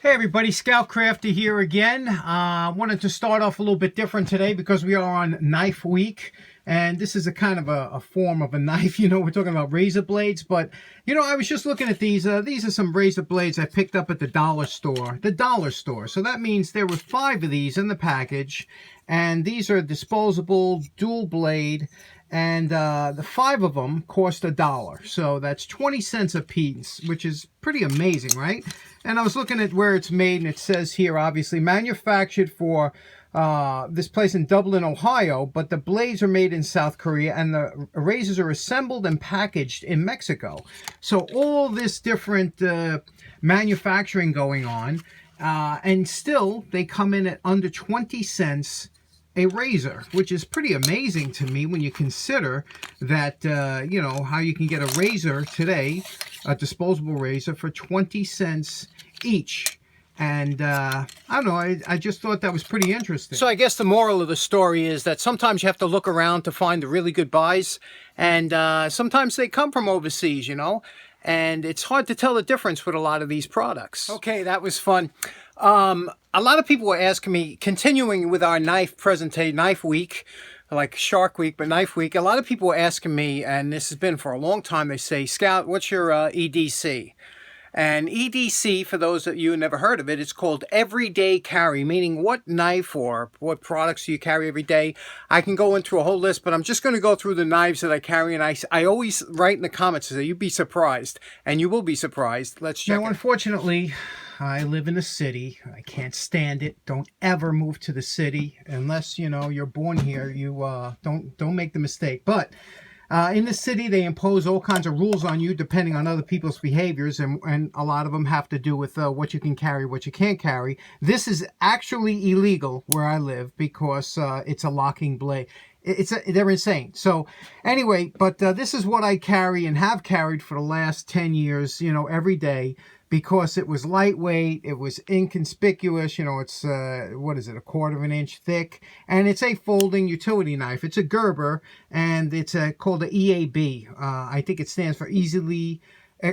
Hey everybody, Scout Crafter here again. Wanted to start off a little bit different today because we are on Knife Week, and this is a kind of a form of a knife. You know, we're talking about razor blades, but you know, I was just looking at these. These are some razor blades I picked up at the dollar store. So that means there were 5 of these in the package, and these are disposable dual blade. And the 5 of them cost $1, so that's 20 cents a piece, which is pretty amazing, right? And I was looking at where it's made, and it says here, obviously, manufactured for this place in Dublin, Ohio, but the blades are made in South Korea, and the razors are assembled and packaged in Mexico. So all this different manufacturing going on, and still they come in at under 20 cents a razor, which is pretty amazing to me when you consider that, you know, how you can get a razor today, a disposable razor, for 20 cents each. And I don't know, I just thought that was pretty interesting. So I guess the moral of the story is that sometimes you have to look around to find the really good buys, and sometimes they come from overseas, you know, and it's hard to tell the difference with a lot of these products. Okay, that was fun. A lot of people were asking me, continuing with our knife week, like Shark Week, but Knife Week, a lot of people were asking me, and this has been for a long time, they say, Scout, what's your EDC? And EDC, for those of you who never heard of it, it's called everyday carry, meaning what knife or what products do you carry every day. I can go into a whole list, but I'm just going to go through the knives that I carry, and I always write in the comments that you'd be surprised, and you will be surprised. Let's check. Now, unfortunately, I live in a city. I can't stand it. Don't ever move to the city unless, you know, you're born here. You don't make the mistake. But in the city, they impose all kinds of rules on you depending on other people's behaviors, and a lot of them have to do with what you can carry, what you can't carry. This is actually illegal where I live because it's a locking blade. They're insane. So anyway, but this is what I carry and have carried for the last 10 years, you know, every day, because it was lightweight, it was inconspicuous, you know, it's, what is it, 1/4 inch thick, and it's a folding utility knife. It's a Gerber, and it's called the EAB. I think it stands for easily,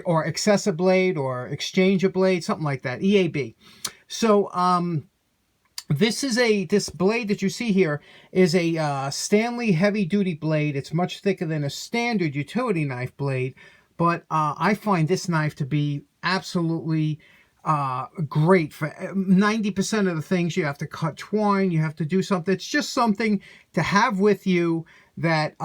or accessible blade, or exchangeable blade, something like that, EAB. So, this blade that you see here is a Stanley heavy-duty blade. It's much thicker than a standard utility knife blade, but I find this knife to be absolutely great for 90% of the things. You have to cut twine, you have to do something. It's just something to have with you that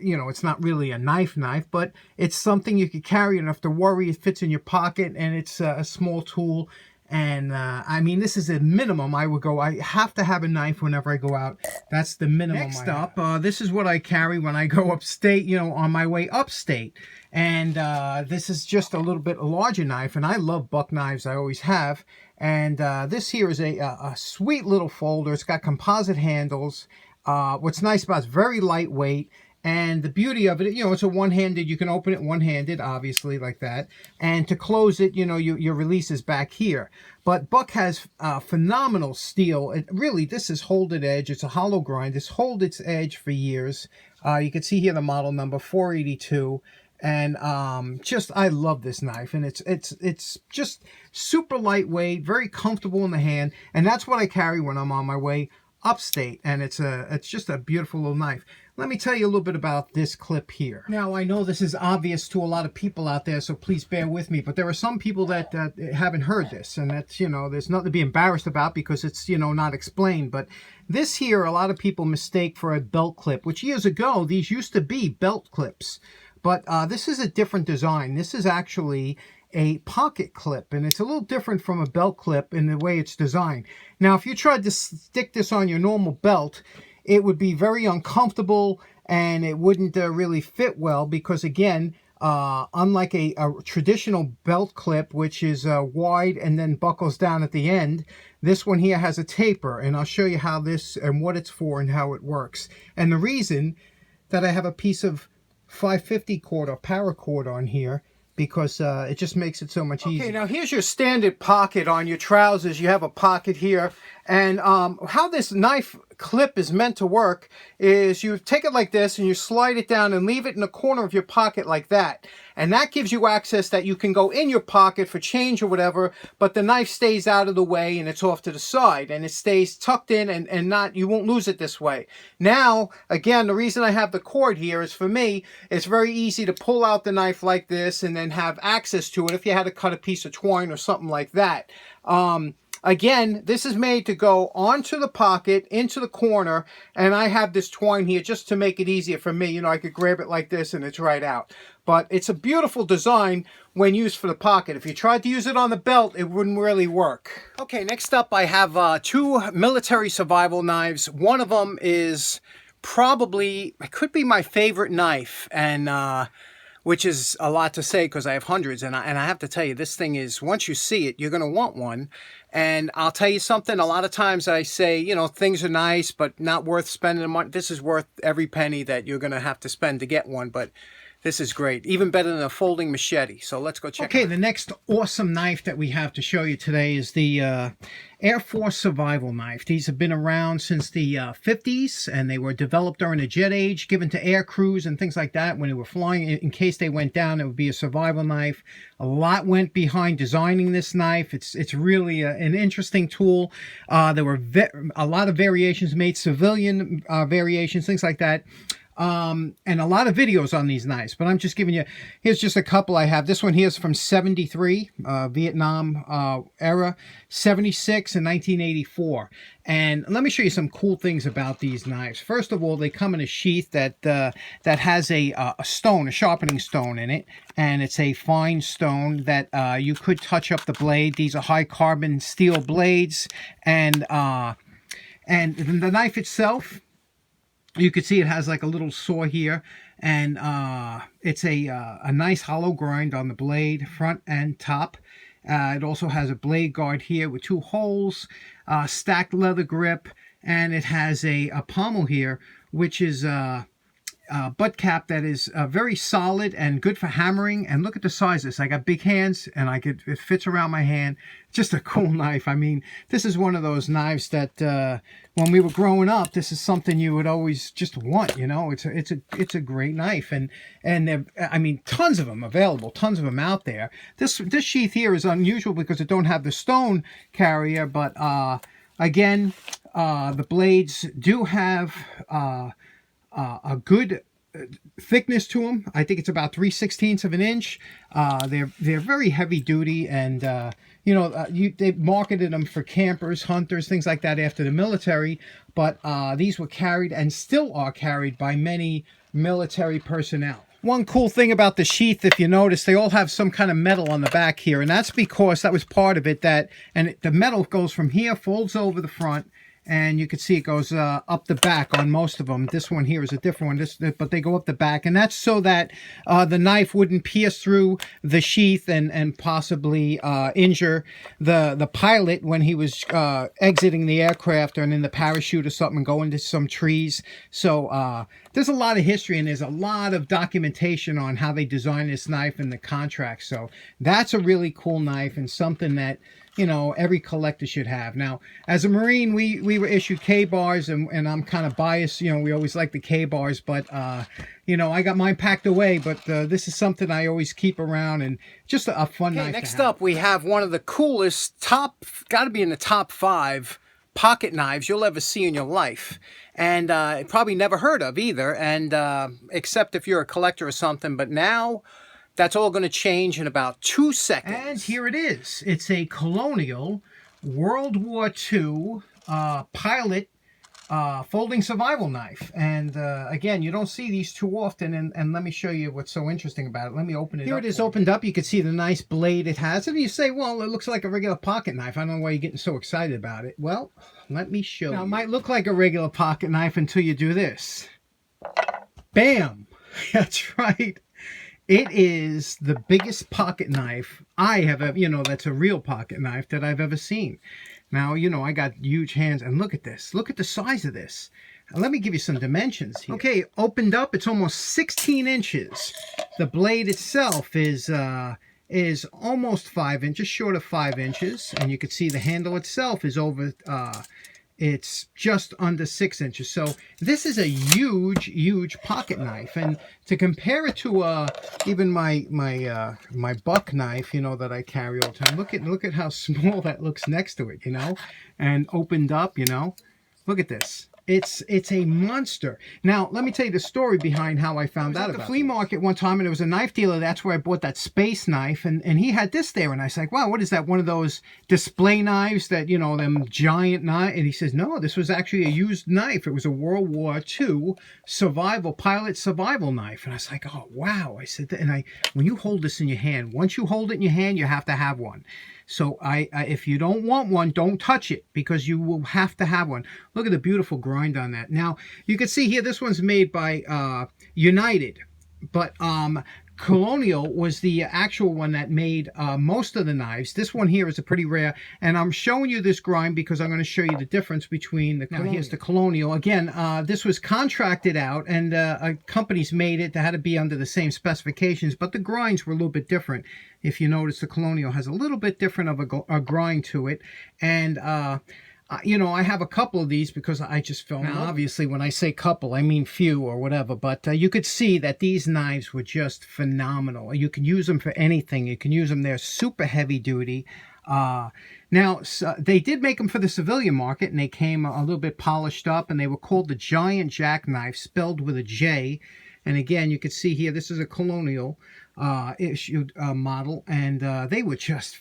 you know, it's not really a knife, but it's something you could carry. You don't have to worry. It fits in your pocket, and it's a small tool. And I mean, this is a minimum I would go. I have to have a knife whenever I go out. That's the minimum. Next up, this is what I carry when I go upstate, you know, on my way upstate. And this is just a little bit larger knife, and I love buck knives. I always have. And this here is a sweet little folder. It's got composite handles. What's nice about it's very lightweight. And the beauty of it, you know, it's a one-handed, you can open it one-handed, obviously, like that. And to close it, you know, your release is back here. But Buck has phenomenal steel. Really, this is hold-it edge. It's a hollow grind. It's hold its edge for years. You can see here the model number 482. And just, I love this knife. And it's just super lightweight, very comfortable in the hand. And that's what I carry when I'm on my way upstate. And it's just a beautiful little knife. Let me tell you a little bit about this clip here. Now, I know this is obvious to a lot of people out there, so please bear with me, but there are some people that haven't heard this, and that's, you know, there's nothing to be embarrassed about because it's, you know, not explained. But this here, a lot of people mistake for a belt clip, which years ago, these used to be belt clips. But this is a different design. This is actually a pocket clip, and it's a little different from a belt clip in the way it's designed. Now, if you tried to stick this on your normal belt, it would be very uncomfortable, and it wouldn't really fit well because, again, unlike a traditional belt clip, which is wide and then buckles down at the end, this one here has a taper, and I'll show you how this and what it's for and how it works. And the reason that I have a piece of 550 cord or paracord on here, because it just makes it so much easier. Okay, now here's your standard pocket on your trousers. You have a pocket here, And how this knife clip is meant to work is you take it like this and you slide it down and leave it in the corner of your pocket like that. And that gives you access that you can go in your pocket for change or whatever, but the knife stays out of the way and it's off to the side and it stays tucked in and not, you won't lose it this way. Now, again, the reason I have the cord here is for me, it's very easy to pull out the knife like this and then have access to it if you had to cut a piece of twine or something like that. Again, this is made to go onto the pocket, into the corner, and I have this twine here just to make it easier for me. You know, I could grab it like this and it's right out. But it's a beautiful design when used for the pocket. If you tried to use it on the belt, it wouldn't really work. Okay, next up I have two military survival knives. One of them is probably, it could be my favorite knife, and which is a lot to say because I have hundreds, and I have to tell you, this thing is, once you see it, you're going to want one. And I'll tell you something, a lot of times I say, you know, things are nice, but not worth spending the money. This is worth every penny that you're going to have to spend to get one, but this is great. Even better than a folding machete. So let's go check it out. Okay, the next awesome knife that we have to show you today is the Air Force survival knife. These have been around since the 50s, and they were developed during the jet age, given to air crews and things like that. When they were flying, in case they went down, it would be a survival knife. A lot went behind designing this knife. It's really an interesting tool. There were a lot of variations made, civilian variations, things like that. And a lot of videos on these knives, but I'm just giving you, here's just a couple I have. This one here is from 73, Vietnam era, 76, and 1984. And let me show you some cool things about these knives. First of all, they come in a sheath that has a stone, a sharpening stone in it, and it's a fine stone that you could touch up the blade. These are high carbon steel blades, and the knife itself, you can see it has like a little saw here, and it's a nice hollow grind on the blade, front and top. It also has a blade guard here with two holes, stacked leather grip, and it has a pommel here, which is butt cap that is very solid and good for hammering. And look at the size of this. I got big hands, and it fits around my hand. Just a cool knife. I mean, this is one of those knives that when we were growing up, this is something you would always just want. You know, it's a great knife, and I mean, tons of them available, tons of them out there. This sheath here is unusual because it don't have the stone carrier, but again, the blades do have a good thickness to them. I think it's about 3/16 of an inch. They're very heavy duty, and you know, they marketed them for campers, hunters, things like that after the military. But these were carried and still are carried by many military personnel. One cool thing about the sheath, if you notice, they all have some kind of metal on the back here, and that's because that was part of it. The metal goes from here, folds over the front, and you can see it goes up the back on most of them. This one here is a different one, but they go up the back, and that's so that the knife wouldn't pierce through the sheath and possibly injure the pilot when he was exiting the aircraft or in the parachute or something and go into some trees. So there's a lot of history, and there's a lot of documentation on how they designed this knife and the contracts. So that's a really cool knife and something that, you know, every collector should have. Now, as a Marine, we were issued K-bars, and I'm kind of biased. You know, we always like the K-bars, but, you know, I got mine packed away, but this is something I always keep around, and just a fun knife. Next up, we have one of the coolest, got to be in the top 5 pocket knives you'll ever see in your life. And probably never heard of either, and except if you're a collector or something. But now, that's all going to change in about 2 seconds. And here it is. It's a Colonial World War II pilot folding survival knife. And again, you don't see these too often. And let me show you what's so interesting about it. Let me open it up. Here it is opened up. You can see the nice blade it has. And you say, well, it looks like a regular pocket knife. I don't know why you're getting so excited about it. Well, let me show you. Now, it might look like a regular pocket knife until you do this. Bam! That's right. It is the biggest pocket knife I have ever, you know, that's a real pocket knife that I've ever seen. Now, you know, I got huge hands, and look at this. Look at the size of this. Now, let me give you some dimensions here. Okay, opened up, it's almost 16 inches. The blade itself is is almost 5 inches, short of 5 inches, and you can see the handle itself is over it's just under 6 inches. So this is a huge pocket knife, and to compare it to even my buck knife, you know, that I carry all the time, look at how small that looks next to it, you know, and opened up, you know. Look at this. It's a monster. Now, let me tell you the story behind how I found out about it. I was at the flea market one time, and there was a knife dealer. That's where I bought that space knife, and he had this there, and I was like, wow, what is that? One of those display knives that, you know, them giant knives? And he says, no, this was actually a used knife. It was a World War II pilot survival knife. And I was like, oh, wow. I said, and when you hold this in your hand, once you hold it in your hand, you have to have one. So if you don't want one, don't touch it, because you will have to have one. Look at the beautiful grind on that. Now, you can see here, this one's made by United, but Colonial was the actual one that made most of the knives. This one here is a pretty rare, and I'm showing you this grind because I'm going to show you the difference between the Colonial. Now, here's the Colonial. Again, this was contracted out, and companies made it that had to be under the same specifications, but the grinds were a little bit different. If you notice, the Colonial has a little bit different of a grind to it, and you know, I have a couple of these because I just fell in love. Now, obviously, when I say couple, I mean few or whatever, but you could see that these knives were just phenomenal. You can use them for anything. You can use them. They're super heavy duty. Now, they did make them for the civilian market, and they came a little bit polished up, and they were called the Giant Jackknife, spelled with a J. And again, you can see here, this is a Colonial issued model, and they were just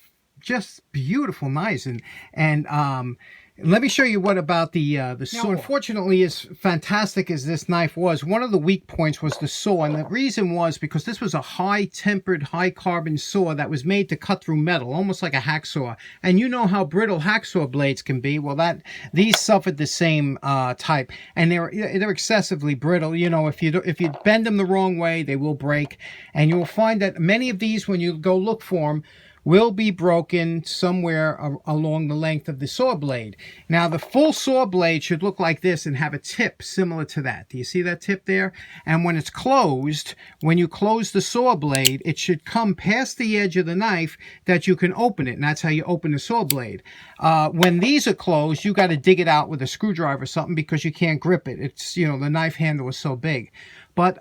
beautiful knives. And let me show you what about the saw. Now, unfortunately, as fantastic as this knife was, one of the weak points was the saw, and the reason was because this was a high-tempered, high-carbon saw that was made to cut through metal, almost like a hacksaw. And you know how brittle hacksaw blades can be. Well, these suffered the same type, and they're excessively brittle. You know, if you bend them the wrong way, they will break, and you will find that many of these, when you go look for them, will be broken somewhere along the length of the saw blade. Now, the full saw blade should look like this and have a tip similar to that. Do you see that tip there? And when it's closed, when you close the saw blade, it should come past the edge of the knife that you can open it, and that's how you open the saw blade. When these are closed, you got to dig it out with a screwdriver or something because you can't grip it. It's, you know, the knife handle is so big. But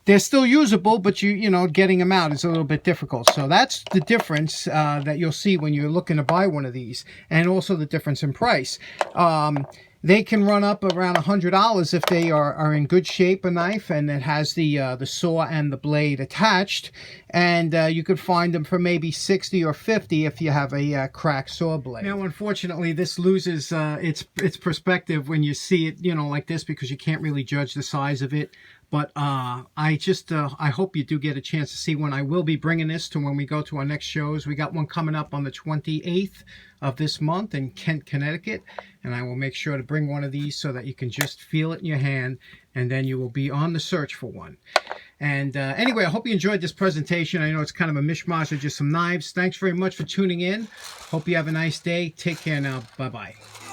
they're still usable, but you know, getting them out is a little bit difficult. So that's the difference that you'll see when you're looking to buy one of these, and also the difference in price. They can run up around $100 if they are in good shape, a knife, and it has the saw and the blade attached. And you could find them for maybe $60 or $50 if you have a cracked saw blade. Now, unfortunately, this loses its perspective when you see it, you know, like this, because you can't really judge the size of it. But I hope you do get a chance to see one. I will be bringing this to when we go to our next shows. We got one coming up on the 28th of this month in Kent, Connecticut. And I will make sure to bring one of these so that you can just feel it in your hand, and then you will be on the search for one. And anyway, I hope you enjoyed this presentation. I know it's kind of a mishmash of just some knives. Thanks very much for tuning in. Hope you have a nice day. Take care now. Bye-bye.